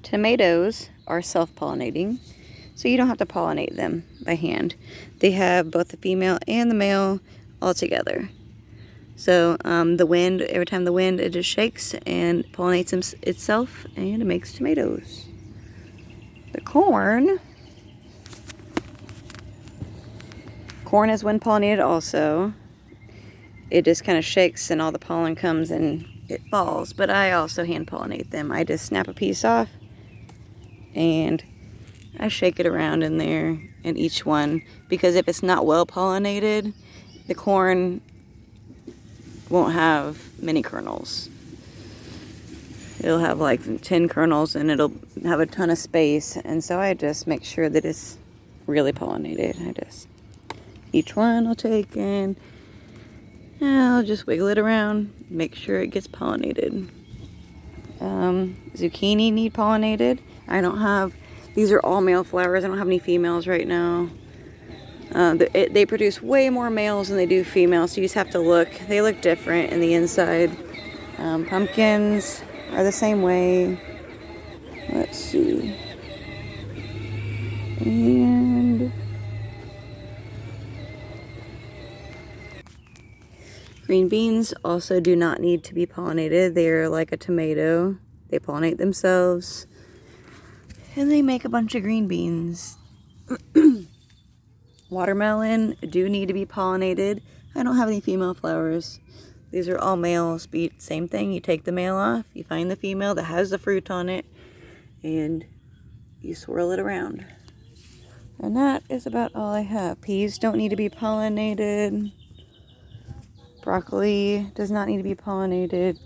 Tomatoes are self-pollinating, so you don't have to pollinate them by hand. They have both the female and the male all together. So the wind, every time the wind, it just shakes and pollinates itself, and it makes tomatoes. The corn is wind pollinated also. It just kind of shakes and all the pollen comes and it falls, but I also hand pollinate them. I just snap a piece off and I shake it around in there in each one, because if it's not well pollinated, the corn won't have many kernels. It'll have like 10 kernels and it'll have a ton of space, and so I just make sure that it's really pollinated. Each one I'll take and I'll just wiggle it around, make sure it gets pollinated. Zucchini need pollinated. These are all male flowers. I don't have any females right now. They produce way more males than they do females, so you just have to look. They look different in the inside. Pumpkins are the same way. Let's see. And green beans also do not need to be pollinated. They're like a tomato. They pollinate themselves. And they make a bunch of green beans. Watermelon do need to be pollinated. I don't have any female flowers. These are all males. Same thing. You take the male off. You find the female that has the fruit on it. And you swirl it around. And that is about all I have. Peas don't need to be pollinated. Broccoli does not need to be pollinated.